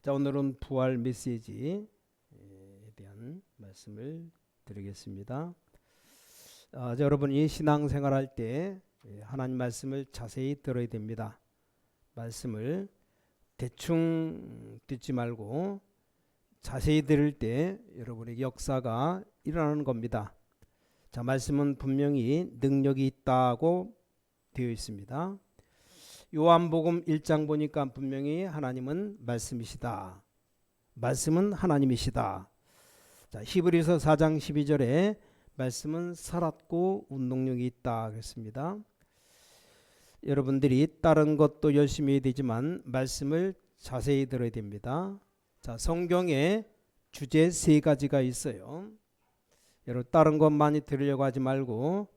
자, 오늘은 부활 메시지에 대한 말씀을 드리겠습니다. 여러분이 신앙생활할 때 하나님 말씀을 자세히 들어야 됩니다. 말씀을 대충 듣지 말고 자세히 들을 때 여러분에게 역사가 일어나는 겁니다. 자, 말씀은 분명히 능력이 있다고 되어 있습니다. 요한복음 1장 보니까 분명히 하나님은 말씀이시다. 말씀은 하나님이시다. 자, 히브리서 4장 12절에 말씀은 살았고 운동력이 있다 그랬습니다. 여러분들이 다른 것도 열심히 해야 되지만 말씀을 자세히 들어야 됩니다. 자, 성경에 주제 3가지가 있어요. 여러분 다른 것 많이 들으려고 하지 말고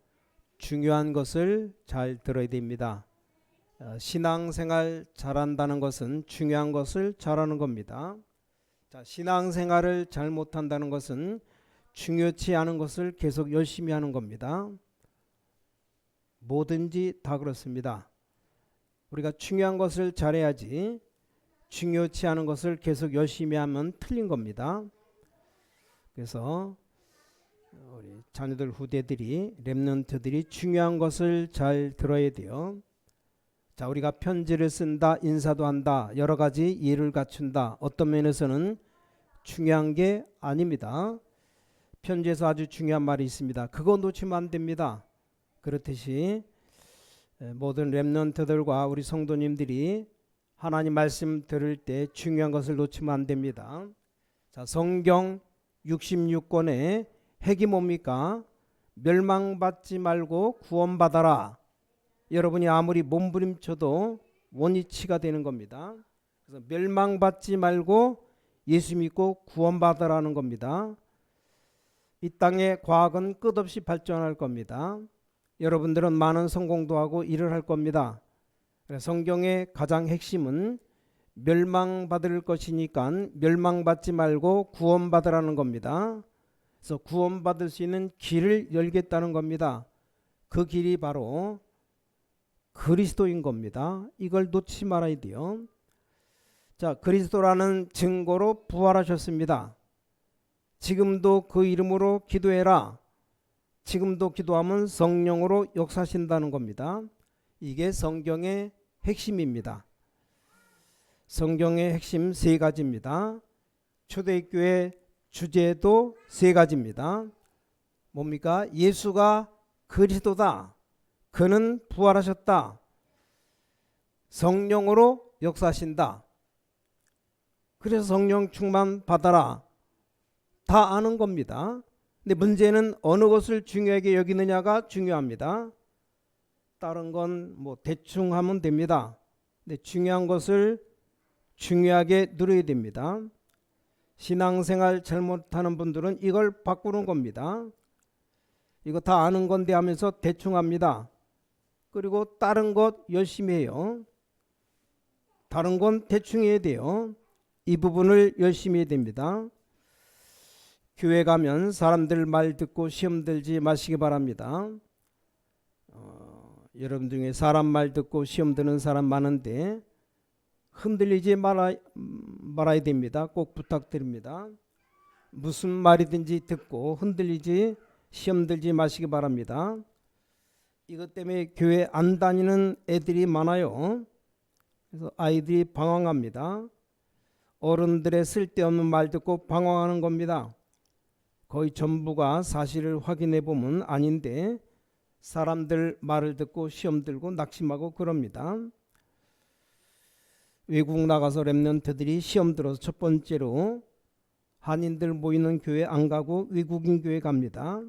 중요한 것을 잘 들어야 됩니다. 신앙생활 잘한다는 것은 중요한 것을 잘하는 겁니다. 자, 신앙생활을 잘 못한다는 것은 중요치 않은 것을 계속 열심히 하는 겁니다. 뭐든지 다 그렇습니다. 우리가 중요한 것을 잘해야지 중요치 않은 것을 계속 열심히 하면 틀린 겁니다. 그래서 우리 자녀들 후대들이 렘넌트들이 중요한 것을 잘 들어야 돼요. 자, 우리가 편지를 쓴다, 인사도 한다, 여러 가지 예를 갖춘다. 어떤 면에서는 중요한 게 아닙니다. 편지에서 아주 중요한 말이 있습니다. 그거 놓치면 안 됩니다. 그렇듯이 모든 렘넌트들과 우리 성도님들이 하나님 말씀 들을 때 중요한 것을 놓치면 안 됩니다. 자, 성경 66권의 핵이 뭡니까? 멸망받지 말고 구원받아라. 여러분이 아무리 몸부림쳐도 원위치가 되는 겁니다. 그래서 멸망받지 말고 예수 믿고 구원받으라는 겁니다. 이 땅의 과학은 끝없이 발전할 겁니다. 여러분들은 많은 성공도 하고 일을 할 겁니다. 성경의 가장 핵심은 멸망받을 것이니까 멸망받지 말고 구원받으라는 겁니다. 그래서 구원받을 수 있는 길을 열겠다는 겁니다. 그 길이 바로 그리스도인 겁니다. 이걸 놓치지 말아야 돼요. 자, 그리스도라는 증거로 부활하셨습니다. 지금도 그 이름으로 기도해라. 지금도 기도하면 성령으로 역사하신다는 겁니다. 이게 성경의 핵심입니다. 성경의 핵심 3가지입니다. 초대교회 주제도 3가지입니다. 뭡니까? 예수가 그리스도다. 그는 부활하셨다. 성령으로 역사하신다. 그래서 성령 충만 받아라. 다 아는 겁니다. 근데 문제는 어느 것을 중요하게 여기느냐가 중요합니다. 다른 건 뭐 대충 하면 됩니다. 근데 중요한 것을 중요하게 누려야 됩니다. 신앙생활 잘못하는 분들은 이걸 바꾸는 겁니다. 이거 다 아는 건데 하면서 대충 합니다. 그리고 다른 것 열심히 해요. 다른 건 대충 해야 돼요. 이 부분을 열심히 해야 됩니다. 교회 가면 사람들 말 듣고 시험 들지 마시기 바랍니다. 여러분 중에 사람 말 듣고 시험 드는 사람 많은데 흔들리지 말아야 됩니다. 꼭 부탁드립니다. 무슨 말이든지 듣고 흔들리지 시험 들지 마시기 바랍니다. 이것 때문에 교회 안 다니는 애들이 많아요. 그래서 아이들이 방황합니다. 어른들의 쓸데없는 말 듣고 방황하는 겁니다. 거의 전부가 사실을 확인해 보면 아닌데 사람들 말을 듣고 시험 들고 낙심하고 그럽니다. 외국 나가서 렘넌트들이 시험 들어서 첫 번째로 한인들 모이는 교회 안 가고 외국인 교회 갑니다.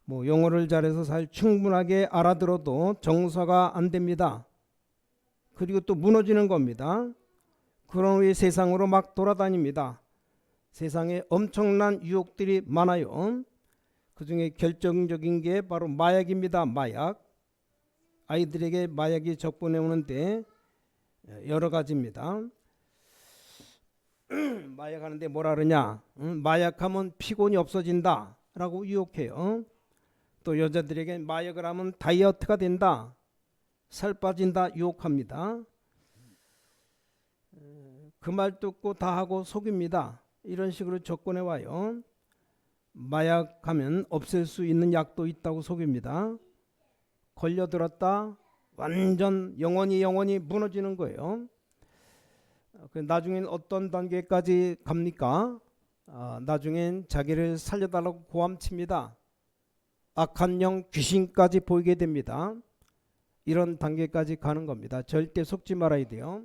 뭐 영어를 잘해서 잘 충분하게 알아들어도 정서가 안 됩니다. 그리고 또 무너지는 겁니다. 그런 후에 세상으로 막 돌아다닙니다. 세상에 엄청난 유혹들이 많아요. 그 중에 결정적인 게 바로 마약입니다. 마약. 아이들에게 마약이 접근해 오는데 여러 가지입니다. 마약하는데 뭐라 그러냐? 마약하면 피곤이 없어진다 라고 유혹해요. 또 여자들에게 마약을 하면 다이어트가 된다, 살 빠진다 유혹합니다. 그 말 듣고 다 하고 속입니다. 이런 식으로 접근해 와요. 마약하면 없앨 수 있는 약도 있다고 속입니다. 걸려들었다 완전 영원히 무너지는 거예요. 나중엔 어떤 단계까지 갑니까? 나중엔 자기를 살려달라고 고함칩니다. 악한 영 귀신까지 보이게 됩니다. 이런 단계까지 가는 겁니다. 절대 속지 말아야 돼요.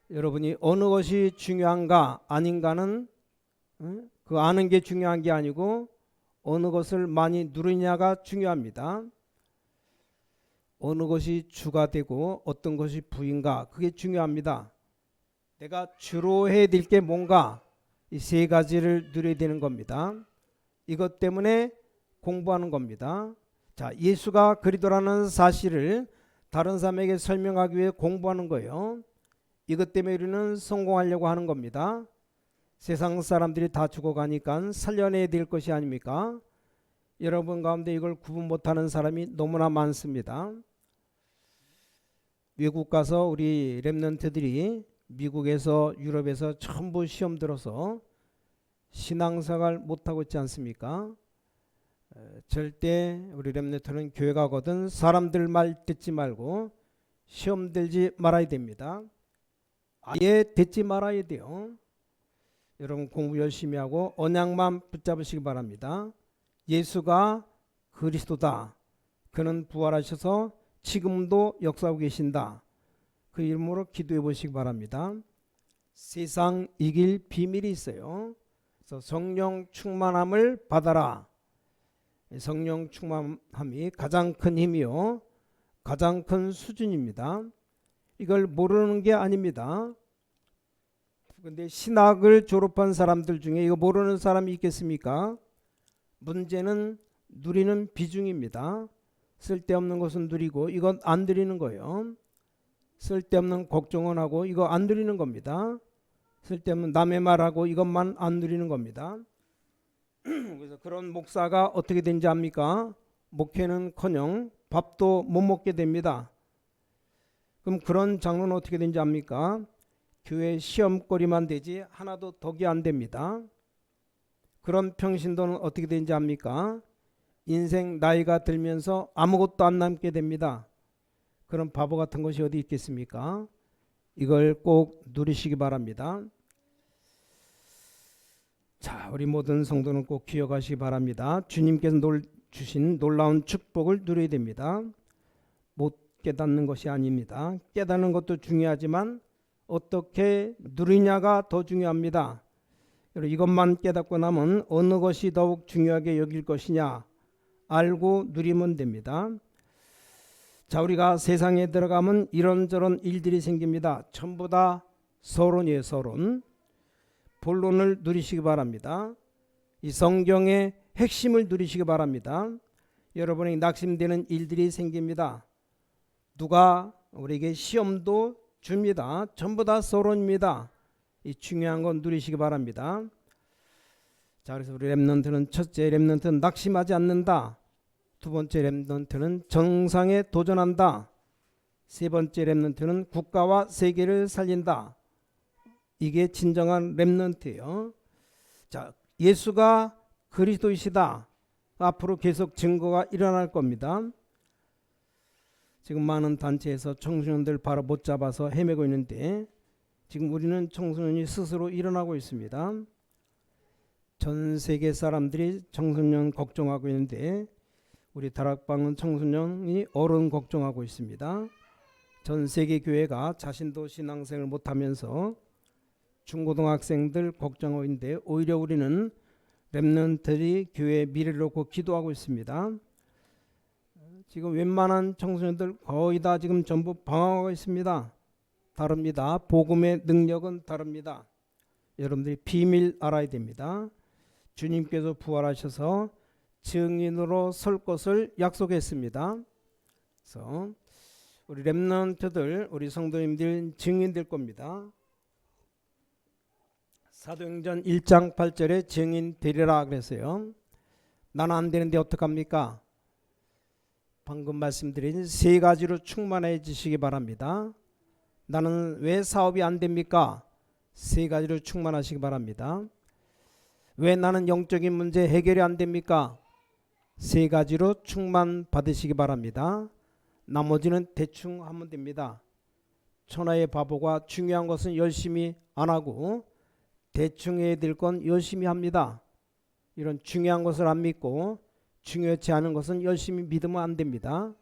여러분이 어느 것이 중요한가 아닌가는 그 아는 게 중요한 게 아니고 어느 것을 많이 누리냐가 중요합니다. 어느 것이 주가 되고 어떤 것이 부인가 그게 중요합니다. 내가 주로 해야 될 게 뭔가 이 세 가지를 누려야 되는 겁니다. 이것 때문에 공부하는 겁니다. 자, 예수가 그리스도라는 사실을 다른 사람에게 설명하기 위해 공부하는 거예요. 이것 때문에 우리는 성공하려고 하는 겁니다. 세상 사람들이 다 죽어가니까 살려내야 될 것이 아닙니까? 여러분 가운데 이걸 구분 못하는 사람이 너무나 많습니다. 외국 가서 우리 렘넌트들이 미국에서 유럽에서 전부 시험 들어서 신앙생활 못하고 있지 않습니까? 절대 우리 렘넌트는 교회 가거든 사람들 말 듣지 말고 시험 들지 말아야 됩니다. 아예 듣지 말아야 돼요. 여러분 공부 열심히 하고 언약만 붙잡으시기 바랍니다. 예수가 그리스도다. 그는 부활하셔서 지금도 역사하고 계신다. 그 이름으로 기도해 보시기 바랍니다. 세상 이길 비밀이 있어요. 그래서 성령 충만함을 받아라. 성령 충만함이 가장 큰 힘이요. 가장 큰 수준입니다. 이걸 모르는 게 아닙니다. 근데 신학을 졸업한 사람들 중에 이거 모르는 사람이 있겠습니까? 문제는 누리는 비중입니다. 쓸데없는 것은 누리고 이건 안 누리는 거예요. 쓸데없는 걱정은 하고 이거 안 누리는 겁니다. 쓸데없는 남의 말하고 이것만 안 누리는 겁니다. 그래서 그런 목사가 어떻게 된지 압니까? 목회는커녕 밥도 못 먹게 됩니다. 그럼 그런 장로는 어떻게 된지 압니까? 교회 시험거리만 되지 하나도 덕이 안 됩니다. 그런 평신도는 어떻게 되는지 압니까? 인생 나이가 들면서 아무것도 안 남게 됩니다. 그런 바보 같은 것이 어디 있겠습니까? 이걸 꼭 누리시기 바랍니다. 자, 우리 모든 성도는 꼭 기억하시기 바랍니다. 주님께서 주신 놀라운 축복을 누려야 됩니다. 못 깨닫는 것이 아닙니다. 깨닫는 것도 중요하지만 어떻게 누리냐가 더 중요합니다. 이것만 깨닫고 나면 어느 것이 더욱 중요하게 여길 것이냐 알고 누리면 됩니다. 자, 우리가 세상에 들어가면 이런저런 일들이 생깁니다. 전부 다 서론이에요. 서론. 본론을 누리시기 바랍니다. 이 성경의 핵심을 누리시기 바랍니다. 여러분에게 낙심되는 일들이 생깁니다. 누가 우리에게 시험도 줍니다. 전부 다 서론입니다. 이 중요한 건 누리시기 바랍니다. 자, 그래서 우리 렘넌트는 첫째 렘넌트는 낙심하지 않는다. 두 번째 렘넌트는 정상에 도전한다. 세 번째 렘넌트는 국가와 세계를 살린다. 이게 진정한 렘넌트예요. 자, 예수가 그리스도이시다. 앞으로 계속 증거가 일어날 겁니다. 지금 많은 단체에서 청소년들 바로 못 잡아서 헤매고 있는데 지금 우리는 청소년이 스스로 일어나고 있습니다. 전 세계 사람들이 청소년 걱정하고 있는데 우리 다락방은 청소년이 어른 걱정하고 있습니다. 전 세계 교회가 자신도 신앙생활을 못하면서 중고등학생들 걱정하고 있는데 오히려 우리는 렘넌트들이 교회 미래를 놓고 기도하고 있습니다. 지금 웬만한 청소년들 거의 다 지금 전부 방황하고 있습니다. 다릅니다. 복음의 능력은 다릅니다. 여러분들이 비밀 알아야 됩니다. 주님께서 부활하셔서 증인으로 설 것을 약속했습니다. 그래서 우리 렘넌트들, 우리 성도님들 증인될 겁니다. 사도행전 1장 8절에 증인 되리라 그랬어요. 나는 안 되는데 어떡합니까? 방금 말씀드린 세 가지로 충만해지시기 바랍니다. 나는 왜 사업이 안 됩니까? 세 가지로 충만하시기 바랍니다. 왜 나는 영적인 문제 해결이 안 됩니까? 세 가지로 충만 받으시기 바랍니다. 나머지는 대충 하면 됩니다. 천하의 바보가 중요한 것은 열심히 안 하고 대충 해야 될 건 열심히 합니다. 이런 중요한 것을 안 믿고 중요치 않은 것은 열심히 믿으면 안 됩니다.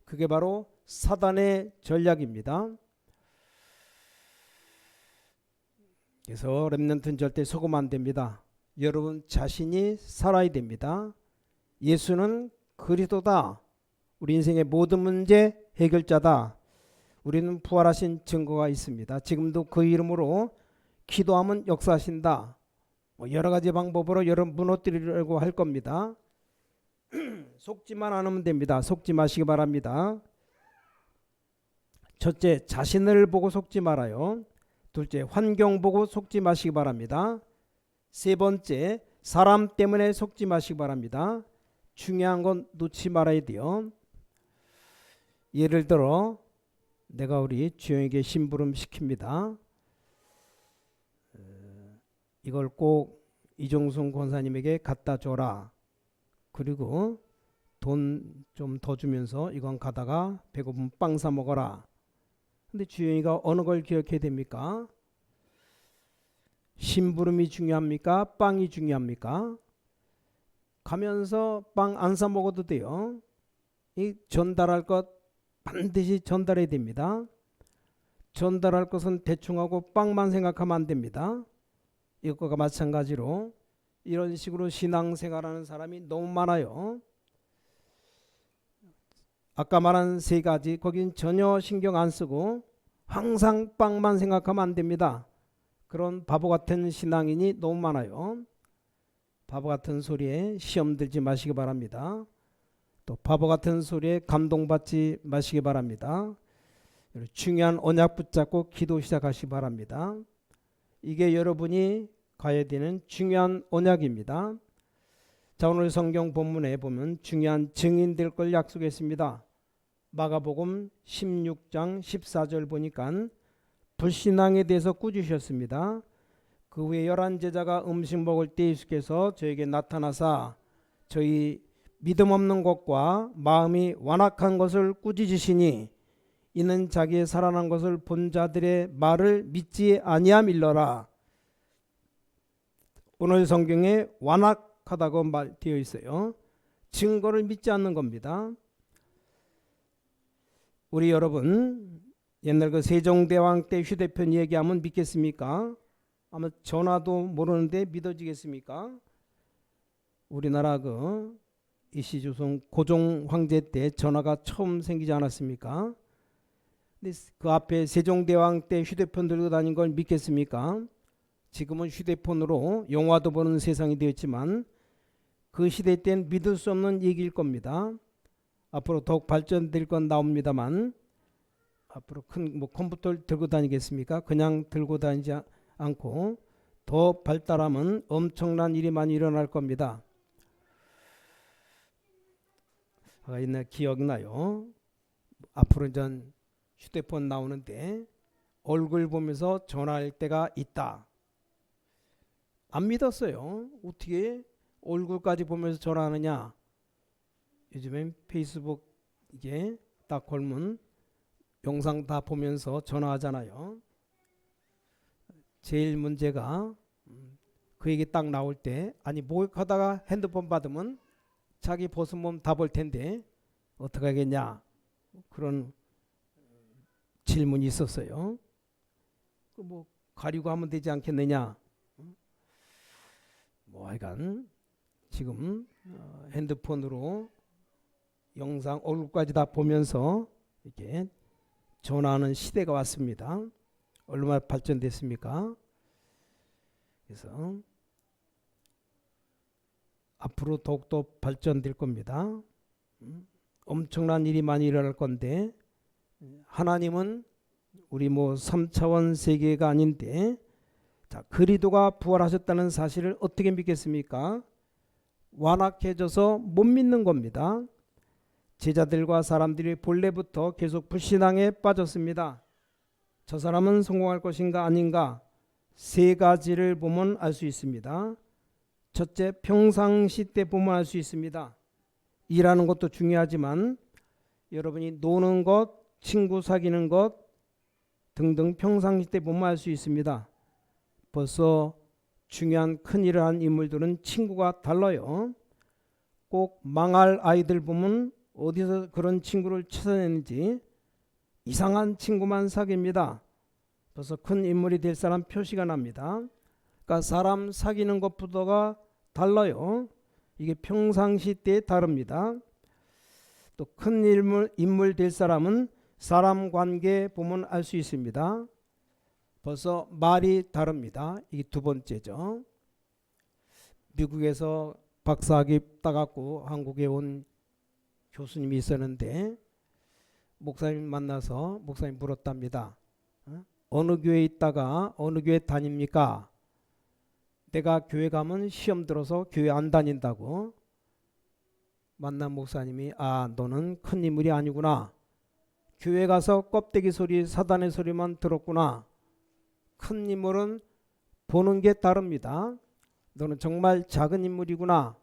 그게 바로 사단의 전략입니다. 그래서 렘넌트는 절대 속으면 안 됩니다. 여러분 자신이 살아야 됩니다. 예수는 그리스도다. 우리 인생의 모든 문제 해결자다. 우리는 부활하신 증거가 있습니다. 지금도 그 이름으로 기도하면 역사하신다. 여러 가지 방법으로 여러분 무너뜨리려고 할 겁니다. 속지만 않으면 됩니다. 속지 마시기 바랍니다. 첫째, 자신을 보고 속지 말아요. 둘째, 환경 보고 속지 마시기 바랍니다. 세 번째, 사람 때문에 속지 마시기 바랍니다. 중요한 건 놓지 말아야 돼요. 예를 들어 내가 우리 주영에게 심부름 시킵니다. 이걸 꼭 이종순 권사님에게 갖다 줘라. 그리고 돈 좀 더 주면서 이건 가다가 배고프면 빵 사 먹어라. 근데 주영이가 어느 걸 기억해야 됩니까? 심부름이 중요합니까? 빵이 중요합니까? 가면서 빵 안 사 먹어도 돼요. 이 전달할 것 반드시 전달해야 됩니다. 전달할 것은 대충 하고 빵만 생각하면 안 됩니다. 이것과 마찬가지로 이런 식으로 신앙생활하는 사람이 너무 많아요. 아까 말한 세 가지 거긴 전혀 신경 안 쓰고 항상 빵만 생각하면 안 됩니다. 그런 바보 같은 신앙인이 너무 많아요. 바보 같은 소리에 시험 들지 마시기 바랍니다. 또 바보 같은 소리에 감동받지 마시기 바랍니다. 중요한 언약 붙잡고 기도 시작하시기 바랍니다. 이게 여러분이 가야 되는 중요한 언약입니다. 자, 오늘 성경 본문에 보면 중요한 증인 될 걸 약속했습니다. 마가복음 16장 14절 보니까 불신앙에 대해서 꾸짖으셨습니다. 그 후에 11제자가 음식 먹을 때 예수께서 저에게 나타나사 저희 믿음 없는 것과 마음이 완악한 것을 꾸짖으시니 이는 자기의 살아난 것을 본 자들의 말을 믿지 아니함일러라. 오늘 성경에 완악하다고 말되어 있어요. 증거를 믿지 않는 겁니다. 우리 여러분 옛날 그 세종대왕 때 휴대폰 얘기하면 믿겠습니까? 아마 전화도 모르는데 믿어지겠습니까? 우리나라 그 이시조선 고종 황제 때 전화가 처음 생기지 않았습니까? 근데 그 앞에 세종대왕 때 휴대폰 들고 다닌 걸 믿겠습니까? 지금은 휴대폰으로 영화도 보는 세상이 되었지만 그 시대 때는 믿을 수 없는 얘기일 겁니다. 앞으로 더욱 발전될 건 나옵니다만 앞으로 큰 컴퓨터를 들고 다니겠습니까? 그냥 들고 다니지 않고 더 발달하면 엄청난 일이 많이 일어날 겁니다. 옛날 기억나요? 앞으로 전 휴대폰 나오는데 얼굴 보면서 전화할 때가 있다. 안 믿었어요. 어떻게 얼굴까지 보면서 전화하느냐? 요즘엔 페이스북 이게 딱 걸면 영상 다 보면서 전화하잖아요. 제일 문제가 그 얘기 딱 나올 때 아니 목욕하다가 핸드폰 받으면 자기 벗은 몸 다 볼 텐데 어떻게 하겠냐 그런 질문이 있었어요. 뭐 가리고 하면 되지 않겠느냐. 뭐 하여간 지금 핸드폰으로 영상 얼굴까지 다 보면서 이렇게 전화하는 시대가 왔습니다. 얼마나 발전됐습니까? 그래서 앞으로 더욱더 발전될 겁니다. 엄청난 일이 많이 일어날 건데 하나님은 우리 뭐 3차원 세계가 아닌데 자, 그리스도가 부활하셨다는 사실을 어떻게 믿겠습니까? 완악해져서 못 믿는 겁니다. 제자들과 사람들이 본래부터 계속 불신앙에 빠졌습니다. 저 사람은 성공할 것인가 아닌가 세 가지를 보면 알 수 있습니다. 첫째, 평상시 때 보면 알 수 있습니다. 일하는 것도 중요하지만 여러분이 노는 것, 친구 사귀는 것 등등 평상시 때 보면 알 수 있습니다. 벌써 중요한 큰일을 한 인물들은 친구가 달라요. 꼭 망할 아이들 보면 어디서 그런 친구를 찾아내는지 이상한 친구만 사귀입니다. 벌써 큰 인물이 될 사람 표시가 납니다. 그러니까 사람 사귀는 것부터가 달라요. 이게 평상시 때 다릅니다. 또 큰 인물 될 사람은 사람 관계 보면 알 수 있습니다. 벌써 말이 다릅니다. 이게 두 번째죠. 미국에서 박사학위 따갖고 한국에 온 교수님이 있었는데 목사님 만나서 목사님 물었답니다. 어느 교회에 있다가 어느 교회 다닙니까? 내가 교회 가면 시험 들어서 교회 안 다닌다고. 만난 목사님이 너는 큰 인물이 아니구나. 교회 가서 껍데기 소리 사단의 소리만 들었구나. 큰 인물은 보는 게 다릅니다. 너는 정말 작은 인물이구나.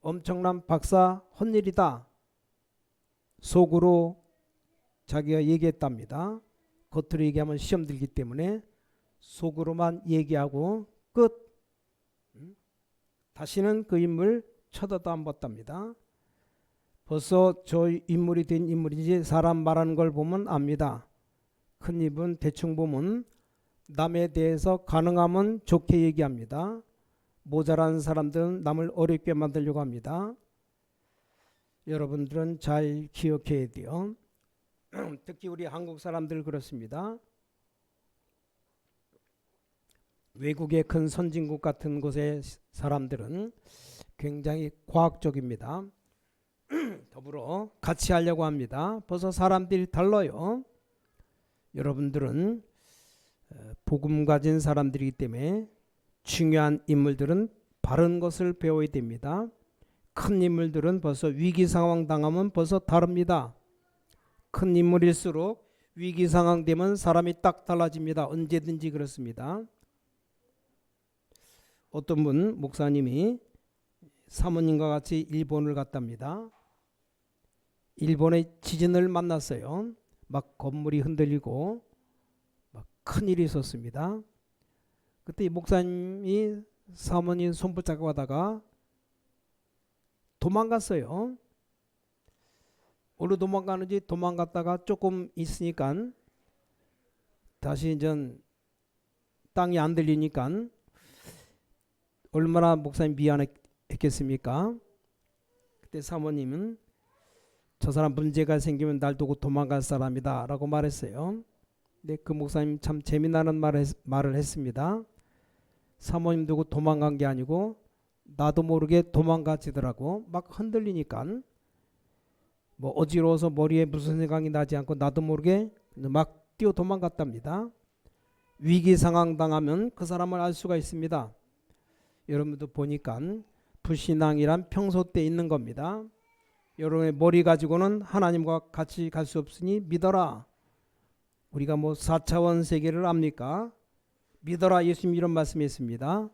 엄청난 박사 헛일이다. 속으로 자기가 얘기했답니다. 겉으로 얘기하면 시험 들기 때문에 속으로만 얘기하고 끝. 다시는 그 인물 쳐다도 안 봤답니다. 벌써 저 인물이 된 인물인지 사람 말하는 걸 보면 압니다. 큰 입은 대충 보면 남에 대해서 가능하면 좋게 얘기합니다. 모자란 사람들은 남을 어렵게 만들려고 합니다. 여러분들은 잘 기억해야 돼요. 특히 우리 한국 사람들 그렇습니다. 외국의 큰 선진국 같은 곳의 사람들은 굉장히 과학적입니다. 더불어 같이 하려고 합니다. 벌써 사람들이 달라요. 여러분들은 복음 가진 사람들이기 때문에 중요한 인물들은 바른 것을 배워야 됩니다. 큰 인물들은 벌써 위기 상황 당하면 벌써 다릅니다. 큰 인물일수록 위기 상황 되면 사람이 딱 달라집니다. 언제든지 그렇습니다. 어떤 분 목사님이 사모님과 같이 일본을 갔답니다. 일본의 지진을 만났어요. 막 건물이 흔들리고 막 큰일이 있었습니다. 그때 이 목사님이 사모님 손 붙잡고 가다가 도망갔어요. 어디로 도망가는지 도망갔다가 조금 있으니까 다시 이제 땅이 안 들리니까 얼마나 목사님 미안했겠습니까? 그때 사모님은 저 사람 문제가 생기면 날 두고 도망갈 사람이다 라고 말했어요. 근데 그 목사님 참 재미나는 말을 했습니다. 사모님 두고 도망간 게 아니고 나도 모르게 도망가지더라고. 막 흔들리니까 뭐 어지러워서 머리에 무슨 생각이 나지 않고 나도 모르게 막 뛰어 도망갔답니다. 위기 상황 당하면 그 사람을 알 수가 있습니다. 여러분도 보니까 불신앙이란 평소 때 있는 겁니다. 여러분의 머리 가지고는 하나님과 같이 갈 수 없으니 믿어라. 우리가 뭐 4차원 세계를 압니까? 믿어라. 예수님 이런 말씀했습니다.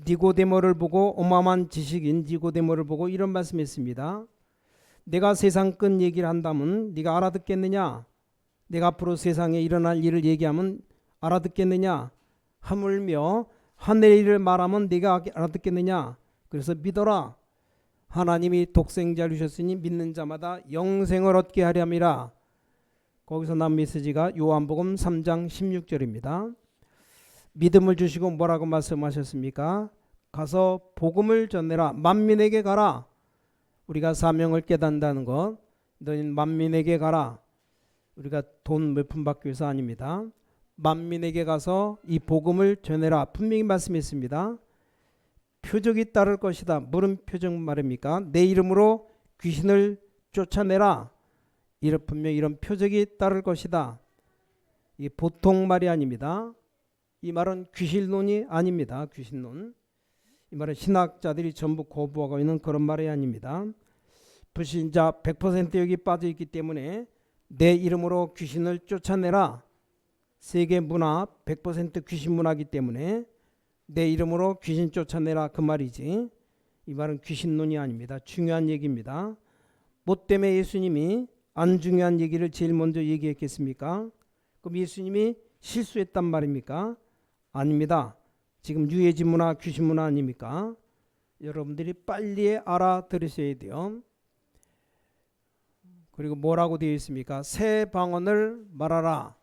니고데모를 보고 어마어마한 지식인 니고데모를 보고 이런 말씀했습니다. 내가 세상 끝 얘기를 한다면 네가 알아듣겠느냐? 내가 앞으로 세상에 일어날 일을 얘기하면 알아듣겠느냐? 하물며 하늘의 일을 말하면 네가 알아듣겠느냐? 그래서 믿어라. 하나님이 독생자를 주셨으니 믿는 자마다 영생을 얻게 하려 함이라. 거기서 난 메시지가 요한복음 3장 16절입니다. 믿음을 주시고 뭐라고 말씀하셨습니까? 가서 복음을 전해라. 만민에게 가라. 우리가 사명을 깨닫는다는 것, 너희는 만민에게 가라. 우리가 돈 몇 푼 받기 위해서 아닙니다. 만민에게 가서 이 복음을 전해라. 분명히 말씀했습니다. 표적이 따를 것이다. 무슨 표적 말입니까? 내 이름으로 귀신을 쫓아내라. 분명히 이런 표적이 따를 것이다. 이게 보통 말이 아닙니다. 이 말은 귀신론이 아닙니다. 귀신론. 이 말은 신학자들이 전부 거부하고 있는 그런 말이 아닙니다. 불신자 100% 여기 빠져 있기 때문에 내 이름으로 귀신을 쫓아내라. 세계 문화 100% 귀신 문화이기 때문에 내 이름으로 귀신 쫓아내라 그 말이지. 이 말은 귀신론이 아닙니다. 중요한 얘기입니다. 뭐 때문에 예수님이 안 중요한 얘기를 제일 먼저 얘기했겠습니까? 그럼 예수님이 실수했단 말입니까? 아닙니다. 지금 유해진 문화, 귀신 문화 아닙니까? 여러분들이 빨리 알아들으셔야 돼요. 그리고 뭐라고 되어 있습니까? 새 방언을 말하라.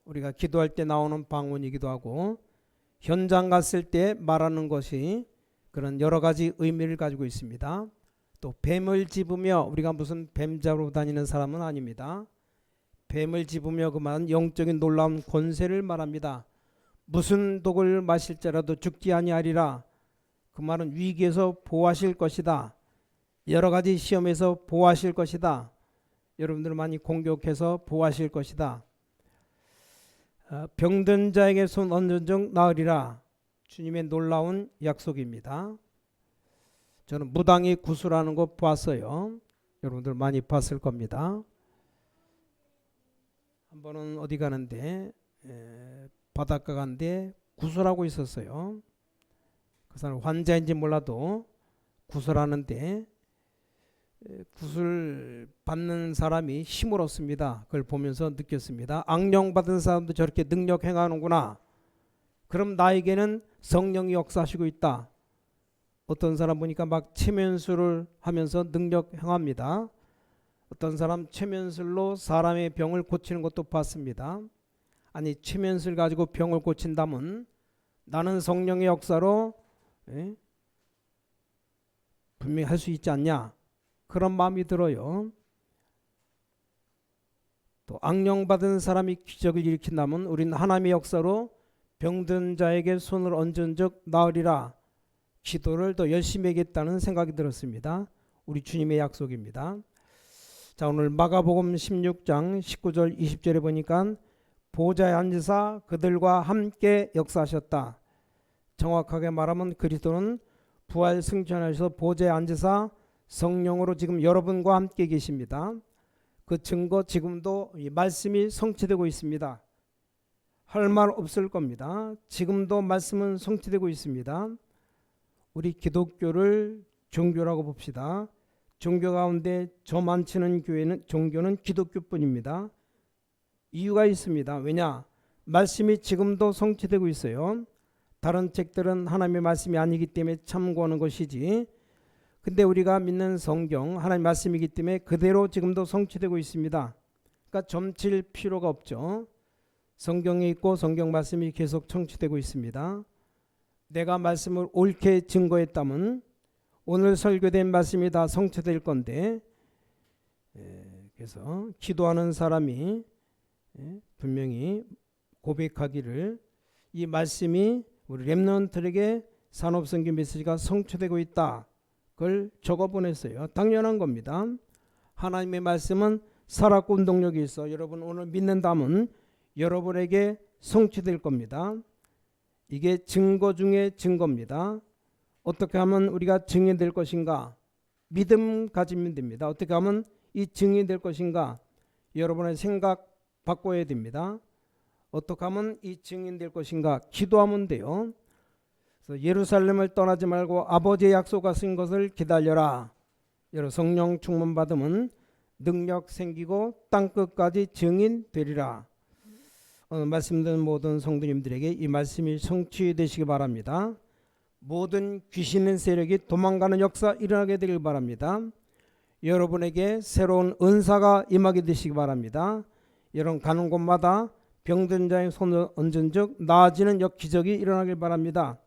우리가 기도할 때 나오는 방언이기도 하고 현장 갔을 때 말하는 것이 그런 여러 가지 의미를 가지고 있습니다. 또 뱀을 집으며, 우리가 무슨 뱀 잡으러 다니는 사람은 아닙니다. 뱀을 집으며 그 말은 영적인 놀라운 권세를 말합니다. 무슨 독을 마실지라도 죽지 아니하리라. 그 말은 위기에서 보호하실 것이다. 여러 가지 시험에서 보호하실 것이다. 여러분들을 많이 공격해서 보호하실 것이다. 병든 자에게 손 얹은 적 나으리라. 주님의 놀라운 약속입니다. 저는 무당이 구슬하는 거 봤어요. 여러분들 많이 봤을 겁니다. 한 번은 어디 가는데 바닷가 간데 구슬하고 있었어요. 그 사람 환자인지 몰라도 구슬하는데 구슬 받는 사람이 힘을 얻습니다. 그걸 보면서 느꼈습니다. 악령 받은 사람도 저렇게 능력 행하는구나. 그럼 나에게는 성령이 역사하시고 있다. 어떤 사람 보니까 막 최면술을 하면서 능력 행합니다. 어떤 사람 최면술로 사람의 병을 고치는 것도 봤습니다. 아니 최면술 가지고 병을 고친다면 나는 성령의 역사로 분명히 할 수 있지 않냐. 그런 마음이 들어요. 또 악령 받은 사람이 기적을 일으킨다면 우리는 하나님의 역사로 병든 자에게 손을 얹은 적 나으리라. 기도를 더 열심히 하겠다는 생각이 들었습니다. 우리 주님의 약속입니다. 자, 오늘 마가복음 16장 19절 20절에 보니까 보좌에 앉으사 그들과 함께 역사하셨다. 정확하게 말하면 그리스도는 부활 승천하셔서 보좌에 앉으사 성령으로 지금 여러분과 함께 계십니다. 그 증거 지금도 이 말씀이 성취되고 있습니다. 할 말 없을 겁니다. 지금도 말씀은 성취되고 있습니다. 우리 기독교를 종교라고 봅시다. 종교 가운데 저 많지는 종교는 기독교뿐입니다. 이유가 있습니다. 왜냐? 말씀이 지금도 성취되고 있어요. 다른 책들은 하나님의 말씀이 아니기 때문에 참고하는 것이지. 근데 우리가 믿는 성경 하나님의 말씀이기 때문에 그대로 지금도 성취되고 있습니다. 그러니까 점칠 필요가 없죠. 성경에 있고 성경 말씀이 계속 성취되고 있습니다. 내가 말씀을 옳게 증거했다면 오늘 설교된 말씀이 다 성취될 건데, 그래서 기도하는 사람이 분명히 고백하기를 이 말씀이 우리 렘넌트에게 산업선교 메시지가 성취되고 있다. 그걸 적어 보냈어요. 당연한 겁니다. 하나님의 말씀은 살았고 운동력이 있어. 여러분 오늘 믿는다면 여러분에게 성취될 겁니다. 이게 증거 중에 증거입니다. 어떻게 하면 우리가 증인이 될 것인가? 믿음 가지면 됩니다. 어떻게 하면 이 증인이 될 것인가? 여러분의 생각 바꿔야 됩니다. 어떻게 하면 이 증인 될 것인가? 기도하면 돼요. 그래서 예루살렘을 떠나지 말고 아버지의 약속하신 것을 기다려라. 여러분 성령 충만 받으면 능력 생기고 땅끝까지 증인 되리라. 오늘 말씀 듣는 모든 성도님들에게 이 말씀이 성취되시기 바랍니다. 모든 귀신의 세력이 도망가는 역사 일어나게 되길 바랍니다. 여러분에게 새로운 은사가 임하게 되시기 바랍니다. 여러분 가는 곳마다 병든 자의 손을 얹은 적 나아지는 기적이 일어나길 바랍니다.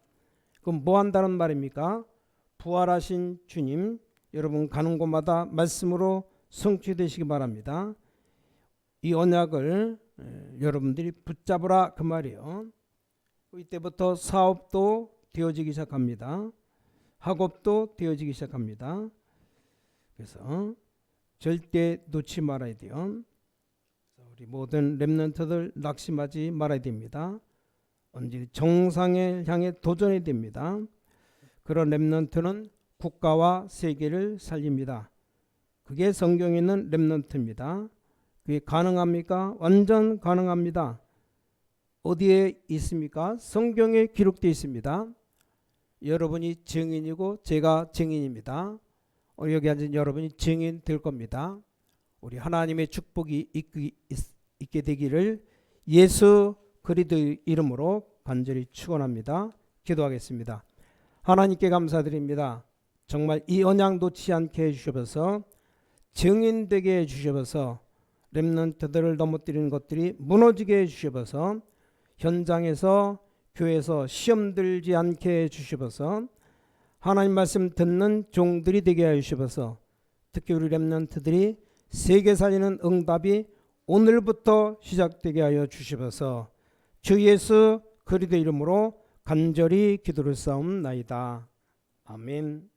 그럼 뭐 한다는 말입니까? 부활하신 주님 여러분 가는 곳마다 말씀으로 성취되시기 바랍니다. 이 언약을 여러분들이 붙잡으라 그 말이에요. 이때부터 사업도 되어지기 시작합니다. 학업도 되어지기 시작합니다. 그래서 절대 놓지 말아야 돼요. 우리 모든 렘넌트들 낙심하지 말아야 됩니다. 언제 정상에 향해 도전해야 됩니다. 그런 렘넌트는 국가와 세계를 살립니다. 그게 성경에 있는 렘넌트입니다. 그게 가능합니까? 완전 가능합니다. 어디에 있습니까? 성경에 기록되어 있습니다. 여러분이 증인이고 제가 증인입니다. 여기 앉은 여러분이 증인 될 겁니다. 우리 하나님의 축복이 있게 되기를 예수 그리스도의 이름으로 간절히 축원합니다. 기도하겠습니다. 하나님께 감사드립니다. 정말 이 언약 놓지 않게 해주셔서 증인되게 해주셔서 렘넌트들을 넘어뜨리는 것들이 무너지게 해주셔서 현장에서 교회에서 시험 들지 않게 해주셔서 하나님 말씀 듣는 종들이 되게 해주셔서 특히 우리 렘넌트들이 세계 살리는 응답이 오늘부터 시작되게 하여 주시어서 주 예수 그리스도 이름으로 간절히 기도를 쌓옵나이다. 아멘.